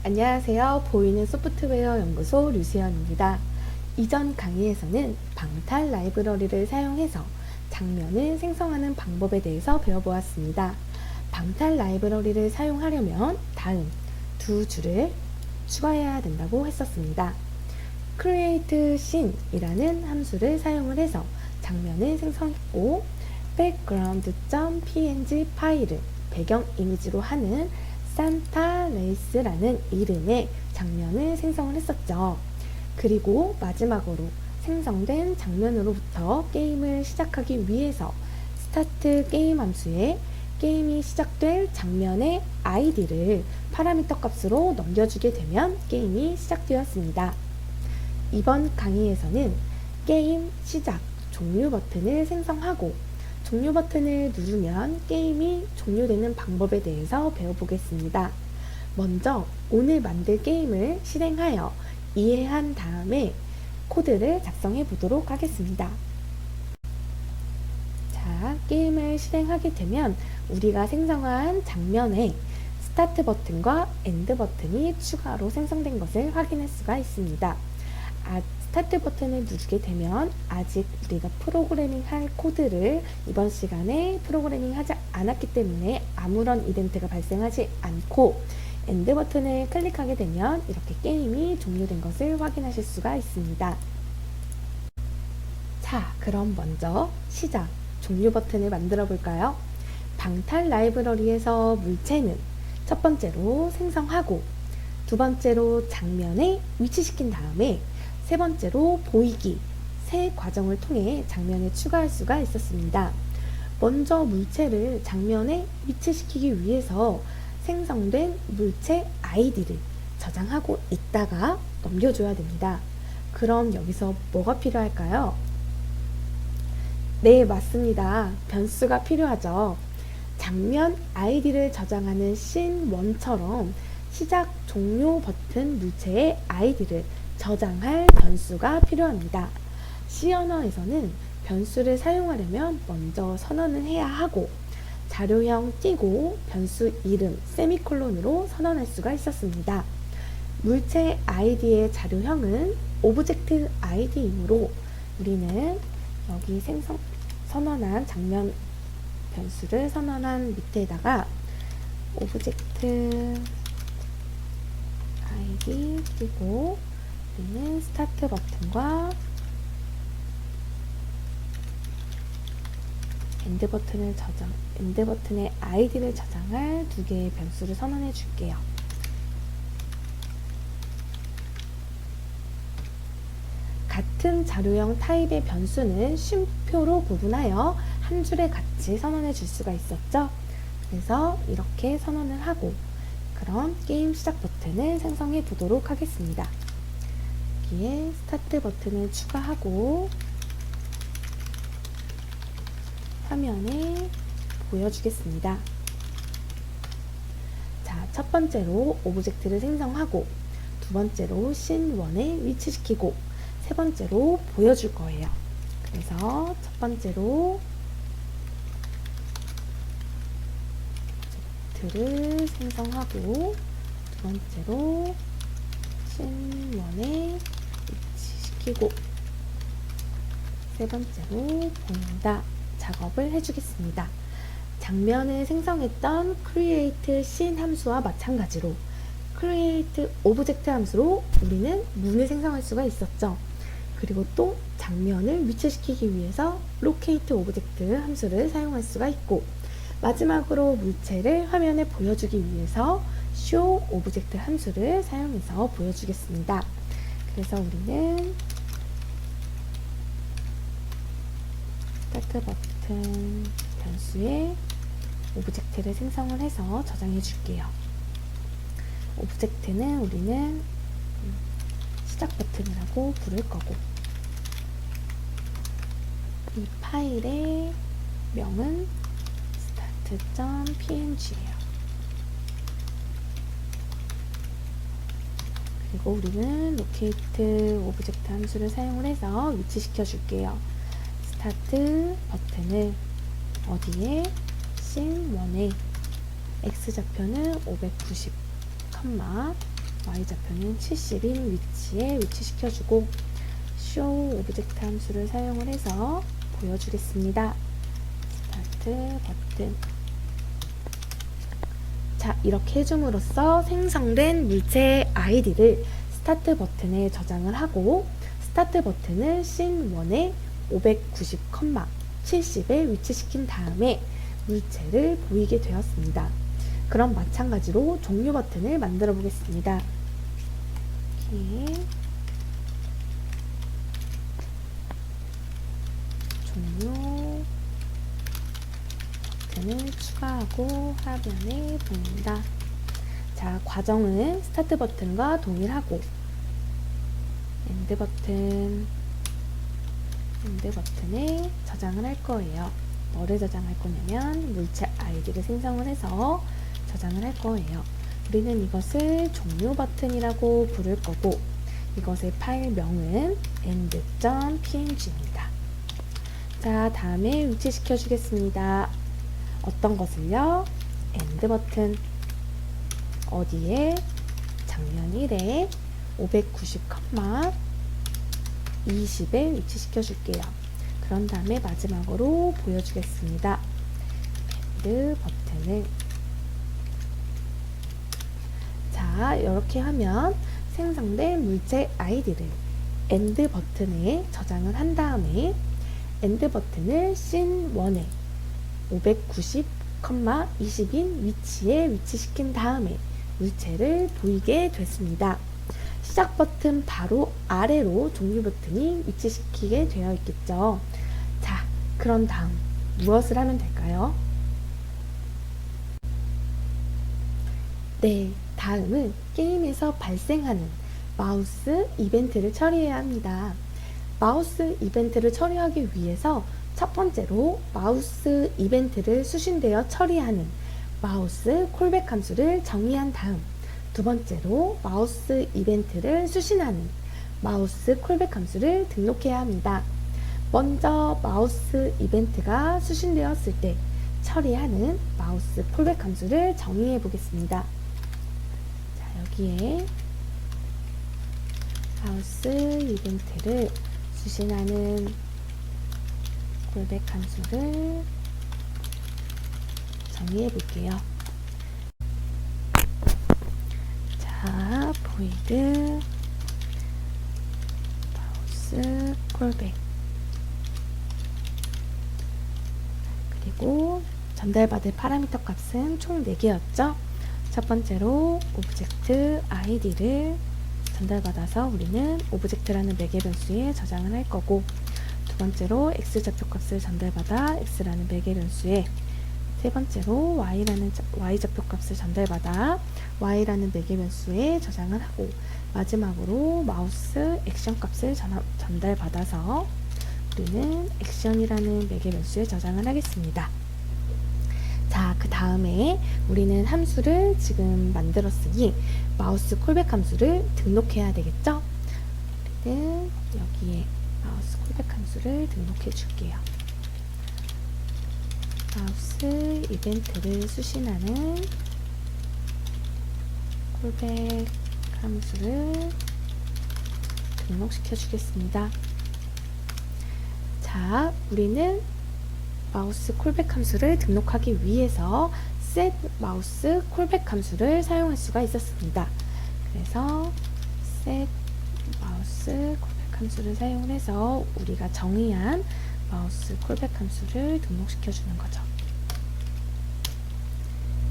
안녕하세요. 보이는 소프트웨어 연구소 류수연입니다. 이전 강의에서는 방탈 라이브러리를 사용해서 장면을 생성하는 방법에 대해서 배워보았습니다. 방탈 라이브러리를 사용하려면 다음 두 줄을 추가해야 된다고 했었습니다. create scene이라는 함수를 사용을 해서 장면을 생성했고 background.png 파일을 배경 이미지로 하는 산타 레이스라는 이름의 장면을 생성을 했었죠. 그리고 마지막으로 생성된 장면으로부터 게임을 시작하기 위해서 스타트 게임 함수에 게임이 시작될 장면의 아이디를 파라미터 값으로 넘겨주게 되면 게임이 시작되었습니다. 이번 강의에서는 게임 시작 종료 버튼을 생성하고 종료 버튼을 누르면 게임이 종료되는 방법에 대해서 배워보겠습니다. 먼저 오늘 만들 게임을 실행하여 이해한 다음에 코드를 작성해 보도록 하겠습니다. 자, 게임을 실행하게 되면 우리가 생성한 장면에 스타트 버튼과 엔드 버튼이 추가로 생성된 것을 확인할 수가 있습니다. 스타트 버튼을 누르게 되면 아직 우리가 프로그래밍 할 코드를 이번 시간에 프로그래밍 하지 않았기 때문에 아무런 이벤트가 발생하지 않고 엔드 버튼을 클릭하게 되면 이렇게 게임이 종료된 것을 확인하실 수가 있습니다. 자, 그럼 먼저 시작, 종료 버튼을 만들어 볼까요? 방탈 라이브러리에서 물체는 첫 번째로 생성하고 두 번째로 장면에 위치시킨 다음에 세 번째로 보이기, 세 과정을 통해 장면에 추가할 수가 있었습니다. 먼저 물체를 장면에 위치시키기 위해서 생성된 물체 아이디를 저장하고 있다가 넘겨줘야 됩니다. 그럼 여기서 뭐가 필요할까요? 네, 맞습니다. 변수가 필요하죠. 장면 아이디를 저장하는 씬1처럼 시작, 종료 버튼 물체의 아이디를 저장할 변수가 필요합니다. C 언어에서는 변수를 사용하려면 먼저 선언을 해야 하고 자료형 띄고 변수 이름 세미콜론으로 선언할 수가 있었습니다. 물체 아이디의 자료형은 오브젝트 아이디이므로 우리는 여기 선언한 장면 변수를 선언한 밑에다가 오브젝트 아이디 띄고 우리는 스타트 버튼과 엔드 버튼의 아이디를 저장할 두 개의 변수를 선언해 줄게요. 같은 자료형 타입의 변수는 쉼표로 구분하여 한 줄에 같이 선언해 줄 수가 있었죠. 그래서 이렇게 선언을 하고 그럼 게임 시작 버튼을 생성해 보도록 하겠습니다. 여기에 스타트 버튼을 추가하고 화면에 보여주겠습니다. 자, 첫 번째로 오브젝트를 생성하고 두 번째로 씬1에 위치시키고 세 번째로 보여줄 거예요. 그래서 첫 번째로 오브젝트를 생성하고 두 번째로 씬1에 위치시키고 세 번째로 보인다 작업을 해주겠습니다. 장면을 생성했던 create scene 함수와 마찬가지로 create object 함수로 우리는 문을 생성할 수가 있었죠. 그리고 또 장면을 위치시키기 위해서 locate object 함수를 사용할 수가 있고 마지막으로 물체를 화면에 보여주기 위해서 show object 함수를 사용해서 보여주겠습니다. 그래서 우리는 스타트 버튼 변수에 오브젝트를 생성을 해서 저장해 줄게요. 오브젝트는 우리는 시작 버튼이라고 부를 거고 이 파일의 명은 start.png예요. 그리고 우리는 locate 오브젝트 함수를 사용을 해서 위치시켜 줄게요. 스타트 버튼을 어디에? 씬1에 x좌표는 590, y좌표는 70인 위치에 위치시켜주고 show 오브젝트 함수를 사용을 해서 보여주겠습니다. 스타트 버튼. 자, 이렇게 해줌으로써 생성된 물체 아이디를 스타트 버튼에 저장을 하고 스타트 버튼을 씬1에 590,70에 위치시킨 다음에 물체를 보이게 되었습니다. 그럼 마찬가지로 종료 버튼을 만들어 보겠습니다. 이렇게 종료 버튼을 추가하고 화면에 보입니다. 자, 과정은 스타트 버튼과 동일하고 엔드 버튼에 저장을 할 거예요. 뭐를 저장할 거냐면 물체 아이디를 생성을 해서 저장을 할 거예요. 우리는 이것을 종료 버튼이라고 부를 거고 이것의 파일명은 end.png입니다. 자, 다음에 위치시켜 주겠습니다. 어떤 것을요? 엔드 버튼. 어디에? 장면 1에 590,20에 위치시켜 줄게요. 그런 다음에 마지막으로 보여주겠습니다. 엔드 버튼을. 자, 이렇게 하면 생성된 물체 아이디를 엔드 버튼에 저장을 한 다음에 엔드 버튼을 씬1에 590,20인 위치에 위치시킨 다음에 물체를 보이게 됐습니다. 시작 버튼 바로 아래로 종료 버튼이 위치시키게 되어 있겠죠. 자, 그런 다음 무엇을 하면 될까요? 네, 다음은 게임에서 발생하는 마우스 이벤트를 처리해야 합니다. 마우스 이벤트를 처리하기 위해서 첫 번째로 마우스 이벤트를 수신되어 처리하는 마우스 콜백 함수를 정의한 다음 두 번째로 마우스 이벤트를 수신하는 마우스 콜백 함수를 등록해야 합니다. 먼저 마우스 이벤트가 수신되었을 때 처리하는 마우스 콜백 함수를 정의해 보겠습니다. 자, 여기에 마우스 이벤트를 수신하는 콜백 함수를 정의해 볼게요. 자, void 마우스 콜백 그리고 전달받을 파라미터 값은 총 4개였죠. 첫 번째로 오브젝트 id를 전달받아서 우리는 오브젝트라는 매개 변수에 저장을 할 거고 두 번째로 x좌표 값을 전달받아 x라는 매개 변수에 세 번째로 y좌표 값을 전달받아 y라는 매개 변수에 저장을 하고 마지막으로 마우스 액션 값을 전달받아서 우리는 액션이라는 매개 변수에 저장을 하겠습니다. 자, 그 다음에 우리는 함수를 지금 만들었으니 마우스 콜백 함수를 등록해야 되겠죠? 우리는 여기에 마우스 콜백 함수를 등록해 줄게요. 마우스 이벤트를 수신하는 콜백 함수를 등록시켜 주겠습니다. 자, 우리는 마우스 콜백 함수를 등록하기 위해서 set 마우스 콜백 함수를 사용할 수가 있었습니다. 그래서 set 마우스 콜백 함수를 사용해서 우리가 정의한 마우스 콜백 함수를 등록시켜 주는 거죠.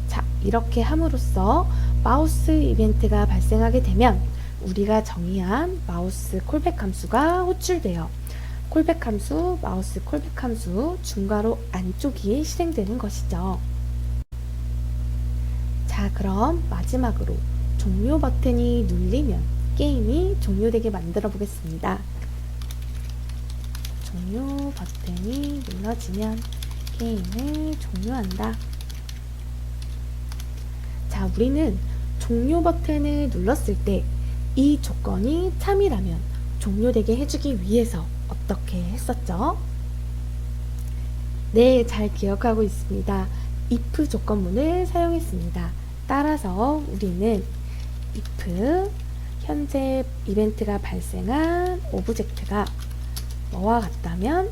자, 이렇게 함으로써 마우스 이벤트가 발생하게 되면 우리가 정의한 마우스 콜백 함수가 호출되어 콜백 함수, 마우스 콜백 함수 중괄호 안쪽이 실행되는 것이죠. 자, 그럼 마지막으로 종료 버튼이 눌리면 게임이 종료되게 만들어 보겠습니다. 종료 버튼이 눌러지면 게임을 종료한다. 자, 우리는 종료 버튼을 눌렀을 때 이 조건이 참이라면 종료되게 해주기 위해서 어떻게 했었죠? 네, 잘 기억하고 있습니다. if 조건문을 사용했습니다. 따라서 우리는 if 현재 이벤트가 발생한 오브젝트가 뭐와 같다면,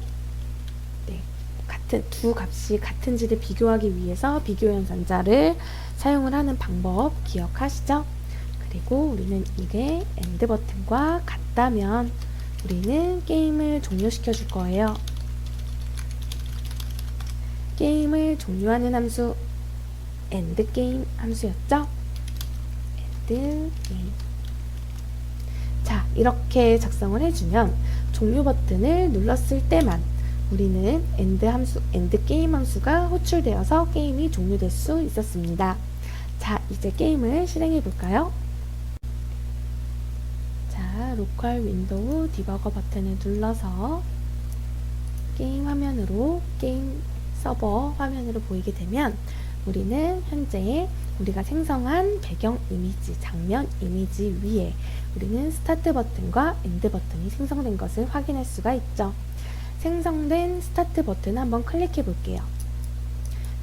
네, 같은 두 값이 같은지를 비교하기 위해서 비교 연산자를 사용을 하는 방법 기억하시죠? 그리고 우리는 이게 엔드 버튼과 같다면 우리는 게임을 종료시켜 줄 거예요. 게임을 종료하는 함수 엔드 게임 함수였죠? 엔드 게임. 자, 이렇게 작성을 해주면 종료 버튼을 눌렀을 때만 우리는 엔드 게임 함수가 호출되어서 게임이 종료될 수 있었습니다. 자, 이제 게임을 실행해 볼까요? 자, 로컬 윈도우 디버거 버튼을 눌러서 게임 화면으로, 게임 서버 화면으로 보이게 되면 우리는 현재 우리가 생성한 배경 이미지, 장면 이미지 위에 우리는 스타트 버튼과 엔드 버튼이 생성된 것을 확인할 수가 있죠. 생성된 스타트 버튼 한번 클릭해 볼게요.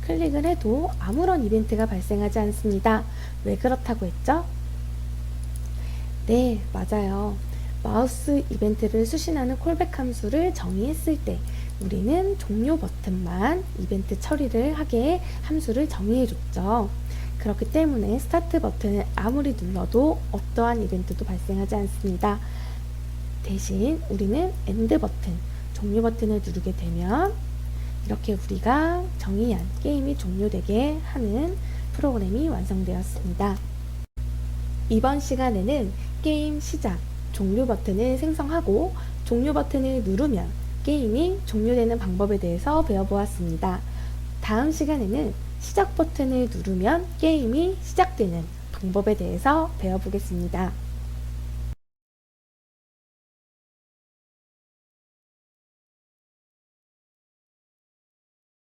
클릭을 해도 아무런 이벤트가 발생하지 않습니다. 왜 그렇다고 했죠? 네, 맞아요. 마우스 이벤트를 수신하는 콜백 함수를 정의했을 때 우리는 종료 버튼만 이벤트 처리를 하게 함수를 정의해 줬죠. 그렇기 때문에 스타트 버튼을 아무리 눌러도 어떠한 이벤트도 발생하지 않습니다. 대신 우리는 엔드 버튼, 종료 버튼을 누르게 되면 이렇게 우리가 정의한 게임이 종료되게 하는 프로그램이 완성되었습니다. 이번 시간에는 게임 시작, 종료 버튼을 생성하고 종료 버튼을 누르면 게임이 종료되는 방법에 대해서 배워보았습니다. 다음 시간에는 시작 버튼을 누르면 게임이 시작되는 방법에 대해서 배워보겠습니다.